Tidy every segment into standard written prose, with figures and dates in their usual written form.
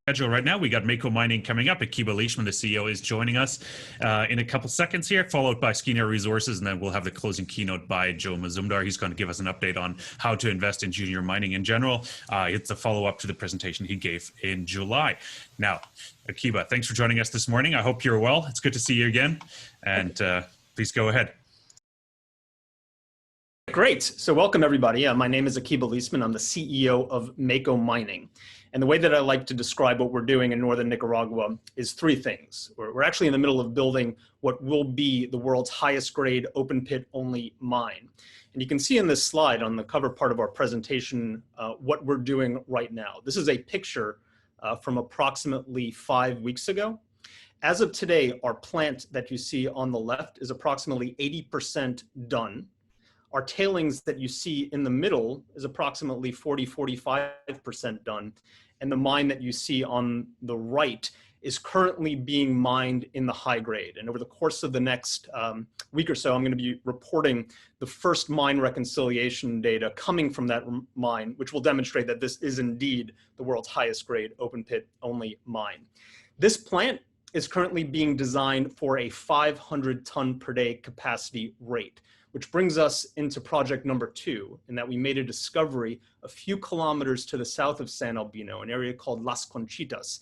Schedule right now. We got Mako Mining coming up. Akiba Leisman, the CEO, is joining us in a couple seconds here, followed by Skeena Resources, and then we'll have the closing keynote by Joe Mazumdar. He's going to give us an update on how to invest in junior mining in general. It's a follow-up to the presentation he gave in July. Now, Akiba, thanks for joining us this morning. I hope you're well. It's good to see you again, and please go ahead. Great. So welcome, everybody. My name is Akiba Leisman. I'm the CEO of Mako Mining. And the way that I like to describe what we're doing in northern Nicaragua is three things. We're actually in the middle of building what will be the world's highest grade open pit only mine. And you can see in this slide on the cover part of our presentation what we're doing right now. This is a picture from approximately 5 weeks ago. As of today, our plant that you see on the left is approximately 80% done. Our tailings that you see in the middle is approximately 40–45% done. And the mine that you see on the right is currently being mined in the high grade. And over the course of the next week or so, I'm going to be reporting the first mine reconciliation data coming from that mine, which will demonstrate that this is indeed the world's highest grade open pit only mine. This plant is currently being designed for a 500 ton per day capacity rate, which brings us into project number 2, in that we made a discovery a few kilometers to the south of San Albino, an area called Las Conchitas.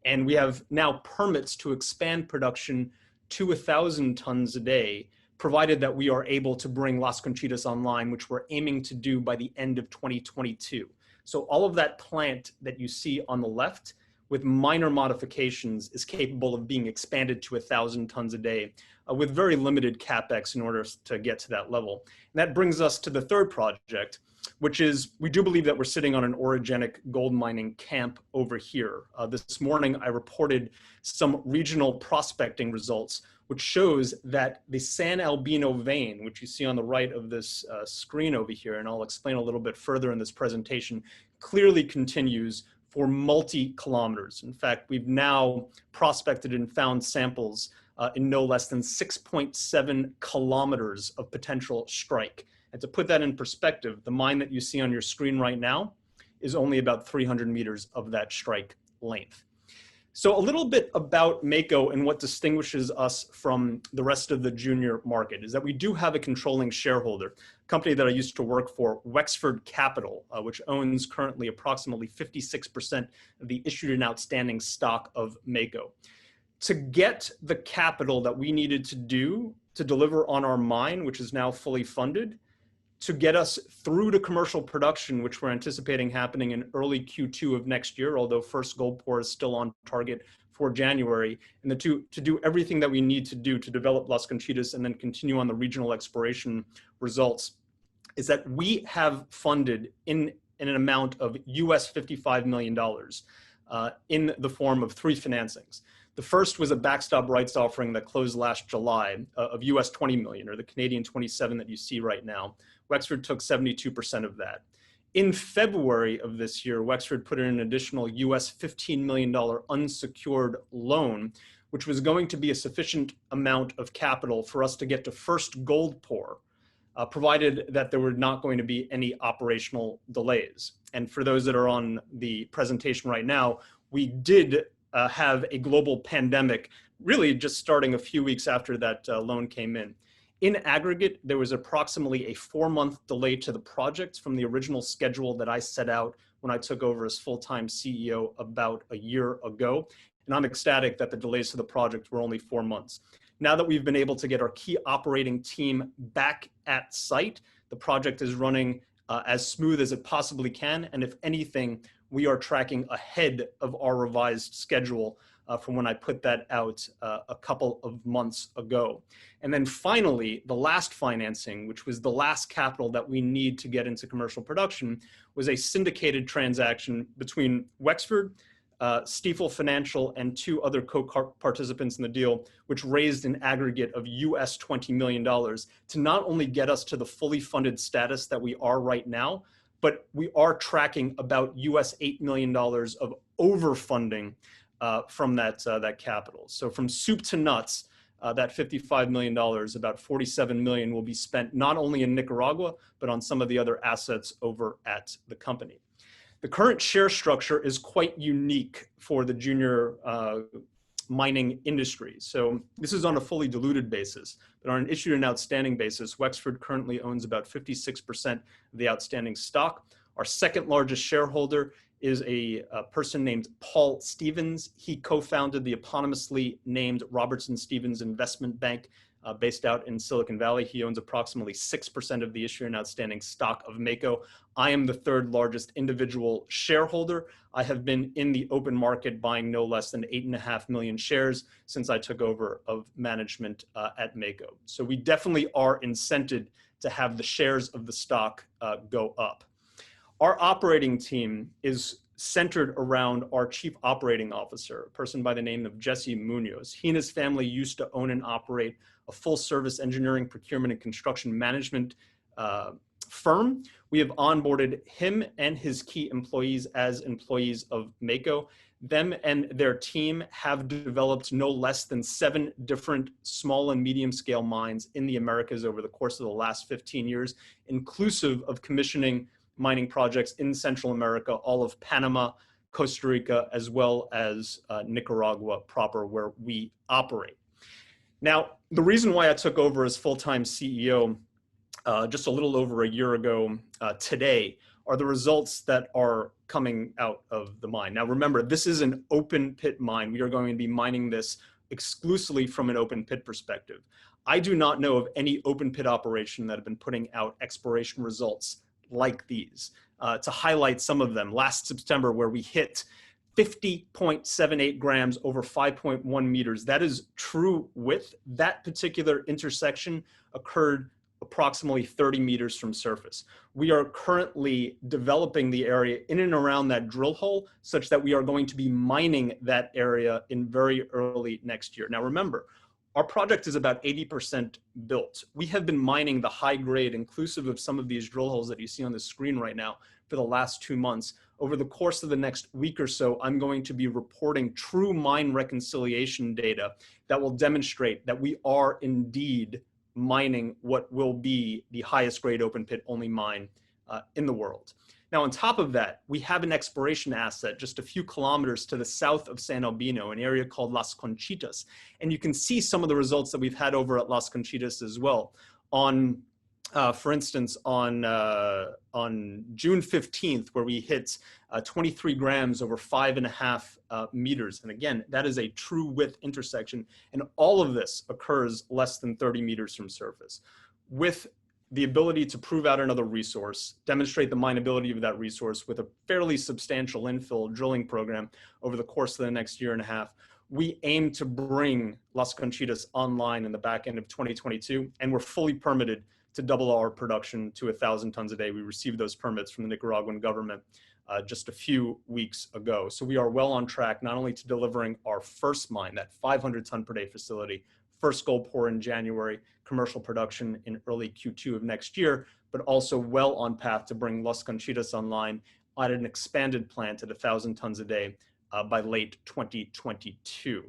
And we have now permits to expand production to 1,000 tons a day, provided that we are able to bring Las Conchitas online, which we're aiming to do by the end of 2022. So all of that plant that you see on the left, with minor modifications, is capable of being expanded to 1,000 tons a day with very limited CapEx in order to get to that level. And that brings us to the third project, which is, we do believe that we're sitting on an orogenic gold mining camp over here. This morning, I reported some regional prospecting results, which shows that the San Albino vein, which you see on the right of this screen over here, and I'll explain a little bit further in this presentation, clearly continues for multi-kilometers. In fact, we've now prospected and found samples in no less than 6.7 kilometers of potential strike. And to put that in perspective, the mine that you see on your screen right now is only about 300 meters of that strike length. So a little bit about Mako and what distinguishes us from the rest of the junior market is that we do have a controlling shareholder, a company that I used to work for, Wexford Capital, which owns currently approximately 56% of the issued and outstanding stock of Mako. To get the capital that we needed to do to deliver on our mine, which is now fully funded, to get us through to commercial production, which we're anticipating happening in early Q2 of next year, although first gold pour is still on target for January, and to do everything that we need to do to develop Las Conchitas and then continue on the regional exploration results, is that we have funded in an amount of US $55 million in the form of 3 financings. The first was a backstop rights offering that closed last July of US 20 million, or the Canadian 27 that you see right now. Wexford took 72% of that. In February of this year, Wexford put in an additional US $15 million unsecured loan, which was going to be a sufficient amount of capital for us to get to first gold pour, provided that there were not going to be any operational delays. And for those that are on the presentation right now, we did have a global pandemic, really just starting a few weeks after that loan came in. In aggregate, there was approximately a 4-month delay to the project from the original schedule that I set out when I took over as full-time CEO about a year ago. And I'm ecstatic that the delays to the project were only 4 months. Now that we've been able to get our key operating team back at site, the project is running as smooth as it possibly can. And if anything, we are tracking ahead of our revised schedule from when I put that out a couple of months ago. And then finally, the last financing, which was the last capital that we need to get into commercial production, was a syndicated transaction between Wexford, Stifel Financial, and 2 other co-participants in the deal, which raised an aggregate of US $20 million to not only get us to the fully funded status that we are right now, but we are tracking about US $8 million of overfunding from that capital. So from soup to nuts, that $55 million, about $47 million will be spent not only in Nicaragua, but on some of the other assets over at the company. The current share structure is quite unique for the junior mining industry. So this is on a fully diluted basis, but on an issued and outstanding basis, Wexford currently owns about 56% of the outstanding stock. Our second largest shareholder is a person named Paul Stevens. He co-founded the eponymously named Robertson Stevens Investment Bank based out in Silicon Valley. He owns approximately 6% of the issued and outstanding stock of Mako. I am the third largest individual shareholder. I have been in the open market buying no less than 8.5 million shares since I took over of management at Mako. So we definitely are incented to have the shares of the stock go up. Our operating team is centered around our chief operating officer, a person by the name of Jesse Munoz. He and his family used to own and operate a full service engineering, procurement, and construction management firm. We have onboarded him and his key employees as employees of Mako. Them and their team have developed no less than 7 different small and medium scale mines in the Americas over the course of the last 15 years, inclusive of commissioning mining projects in Central America, all of Panama, Costa Rica, as well as Nicaragua proper, where we operate. Now, the reason why I took over as full-time CEO just a little over a year ago today are the results that are coming out of the mine. Now, remember, this is an open pit mine. We are going to be mining this exclusively from an open pit perspective. I do not know of any open pit operation that have been putting out exploration results like these. To highlight some of them, last September, where we hit 50.78 grams over 5.1 meters. That is true width. That particular intersection occurred approximately 30 meters from surface. We are currently developing the area in and around that drill hole such that we are going to be mining that area in very early next year. Now remember, our project is about 80% built. We have been mining the high grade, inclusive of some of these drill holes that you see on the screen right now, for the last 2 months. Over the course of the next week or so, I'm going to be reporting true mine reconciliation data that will demonstrate that we are indeed mining what will be the highest grade open pit only mine in the world. Now, on top of that, we have an exploration asset just a few kilometers to the south of San Albino, an area called Las Conchitas. And you can see some of the results that we've had over at Las Conchitas as well. For instance, on June 15th, where we hit 23 grams over 5.5 meters. And again, that is a true width intersection. And all of this occurs less than 30 meters from surface. With the ability to prove out another resource, demonstrate the mineability of that resource with a fairly substantial infill drilling program over the course of the next year and a half, we aim to bring Las Conchitas online in the back end of 2022, and we're fully permitted to double our production to 1,000 tons a day. We received those permits from the Nicaraguan government just a few weeks ago. So we are well on track, not only to delivering our first mine, that 500 ton per day facility, first gold pour in January, commercial production in early Q2 of next year, but also well on path to bring Las Conchitas online at an expanded plant at 1,000 tons a day by late 2022.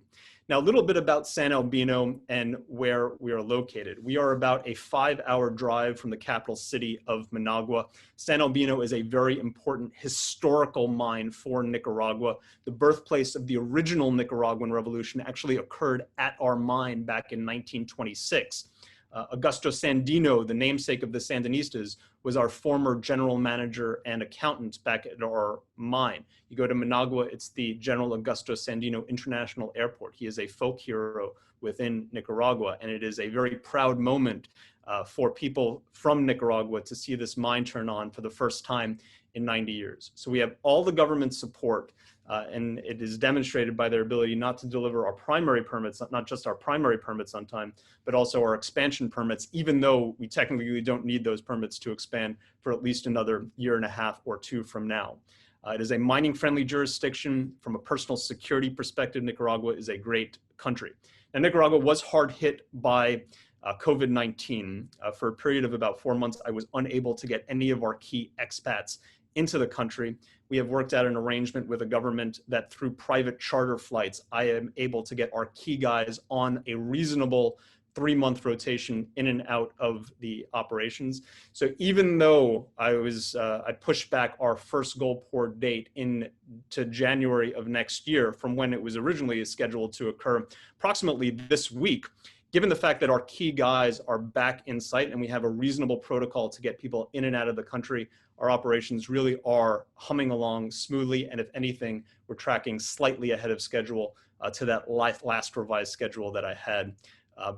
Now, a little bit about San Albino and where we are located. We are about a 5-hour drive from the capital city of Managua. San Albino is a very important historical mine for Nicaragua. The birthplace of the original Nicaraguan revolution actually occurred at our mine back in 1926. Augusto Sandino, the namesake of the Sandinistas, was our former general manager and accountant back at our mine. You go to Managua, it's the General Augusto Sandino International Airport. He is a folk hero within Nicaragua, and it is a very proud moment for people from Nicaragua to see this mine turn on for the first time in 90 years. So we have all the government support, and it is demonstrated by their ability not to deliver our primary permits, not just our primary permits on time, but also our expansion permits, even though we technically don't need those permits to expand for at least another year and a half or 2 from now. It is a mining-friendly jurisdiction. From a personal security perspective, Nicaragua is a great country. Now, Nicaragua was hard hit by COVID-19. For a period of about 4 months, I was unable to get any of our key expats into the country. We have worked out an arrangement with the government that through private charter flights, I am able to get our key guys on a reasonable 3-month rotation in and out of the operations. So even though I pushed back our first gold pour date to January of next year from when it was originally scheduled to occur approximately this week, given the fact that our key guys are back in sight and we have a reasonable protocol to get people in and out of the country, our operations really are humming along smoothly. And if anything, we're tracking slightly ahead of schedule to that last revised schedule that I had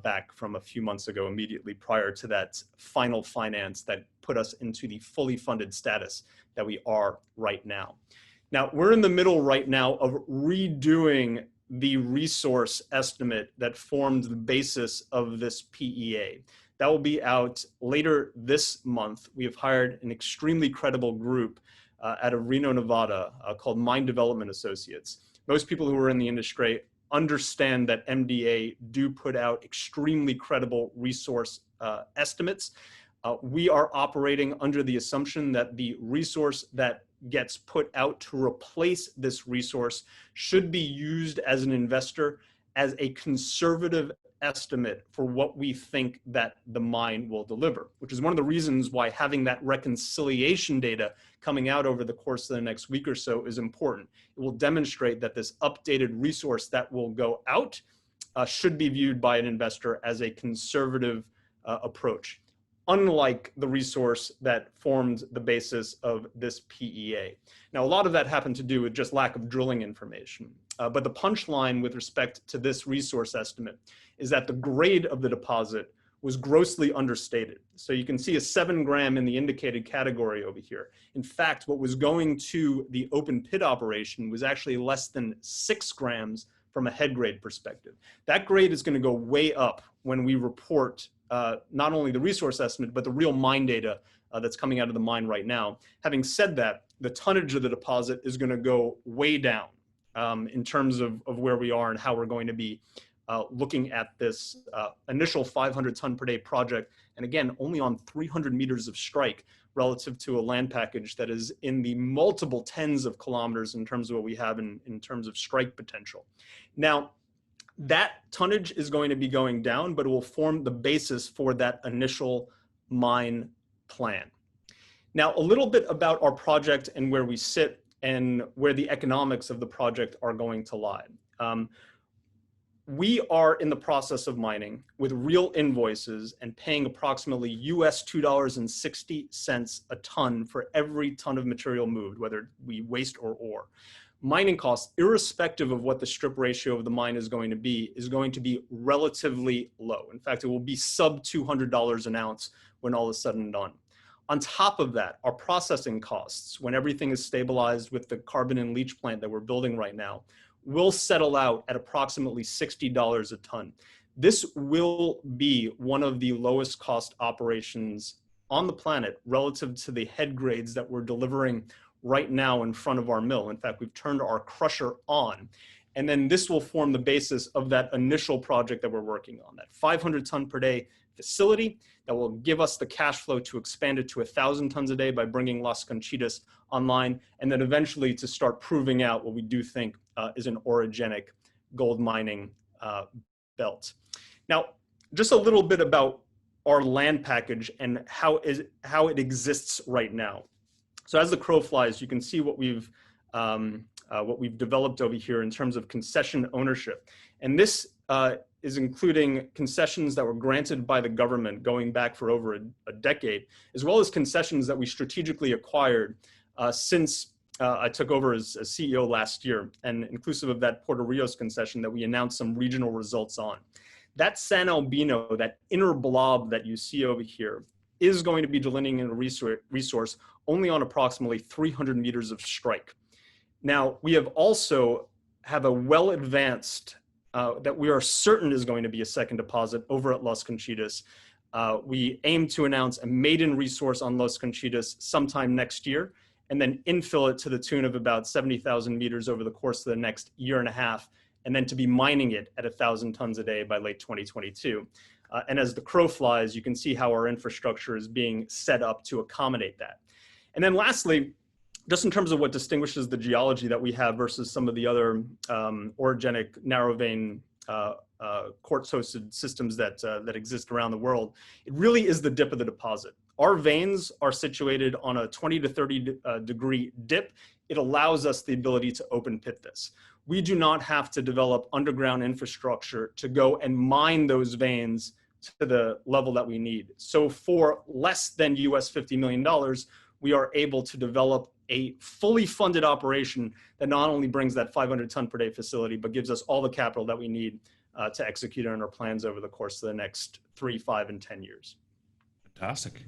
back from a few months ago, immediately prior to that final finance that put us into the fully funded status that we are right now. Now, we're in the middle right now of redoing the resource estimate that formed the basis of this PEA. That will be out later this month. We have hired an extremely credible group out of Reno, Nevada, called Mine Development Associates. Most people who are in the industry understand that MDA do put out extremely credible resource estimates. We are operating under the assumption that the resource that gets put out to replace this resource should be used as an investor as a conservative estimate for what we think that the mine will deliver, which is one of the reasons why having that reconciliation data coming out over the course of the next week or so is important. It will demonstrate that this updated resource that will go out should be viewed by an investor as a conservative approach, unlike the resource that formed the basis of this PEA. Now, a lot of that happened to do with just lack of drilling information. But the punchline with respect to this resource estimate is that the grade of the deposit was grossly understated. So you can see a 7 gram in the indicated category over here. In fact, what was going to the open pit operation was actually less than 6 grams from a head grade perspective. That grade is going to go way up when we report not only the resource estimate, but the real mine data that's coming out of the mine right now. Having said that, the tonnage of the deposit is going to go way down in terms of where we are and how we're going to be looking at this initial 500 ton per day project. And again, only on 300 meters of strike relative to a land package that is in the multiple tens of kilometers in terms of what we have in terms of strike potential. Now, that tonnage is going to be going down, but it will form the basis for that initial mine plan. Now, a little bit about our project and where we sit and where the economics of the project are going to lie. We are in the process of mining with real invoices and paying approximately US $2.60 a ton for every ton of material moved, whether we waste or ore. Mining costs, irrespective of what the strip ratio of the mine is going to be relatively low. In fact, it will be sub $200 an ounce when all is said and done. On top of that, our processing costs, when everything is stabilized with the carbon and leach plant that we're building right now, will settle out at approximately $60 a ton. This will be one of the lowest cost operations on the planet relative to the head grades that we're delivering right now in front of our mill. In fact, we've turned our crusher on. And then this will form the basis of that initial project that we're working on, that 500 ton per day facility that will give us the cash flow to expand it to 1,000 tons a day by bringing Las Conchitas online, and then eventually to start proving out what we do think is an orogenic gold mining belt. Now, just a little bit about our land package and how it exists right now. So as the crow flies, you can see what we've developed over here in terms of concession ownership. And this is including concessions that were granted by the government going back for over a decade, as well as concessions that we strategically acquired since I took over as CEO last year, and inclusive of that Puerto Rios concession that we announced some regional results on. That San Albino, that inner blob that you see over here, is going to be delineating a resource only on approximately 300 meters of strike. Now, we have also have a well-advanced that we are certain is going to be a second deposit over at Las Conchitas. We aim to announce a maiden resource on Las Conchitas sometime next year, and then infill it to the tune of about 70,000 meters over the course of the next year and a half, and then to be mining it at 1,000 tons a day by late 2022. And as the crow flies, you can see how our infrastructure is being set up to accommodate that. And then lastly, just in terms of what distinguishes the geology that we have versus some of the other orogenic narrow vein quartz-hosted systems that exist around the world. It really is the dip of the deposit. Our veins are situated on a 20 to 30 degree dip. It allows us the ability to open pit this. We do not have to develop underground infrastructure to go and mine those veins to the level that we need. So for less than US $50 million, we are able to develop a fully funded operation that not only brings that 500 ton per day facility, but gives us all the capital that we need to execute on our plans over the course of the next 3, 5, and 10 years. Fantastic.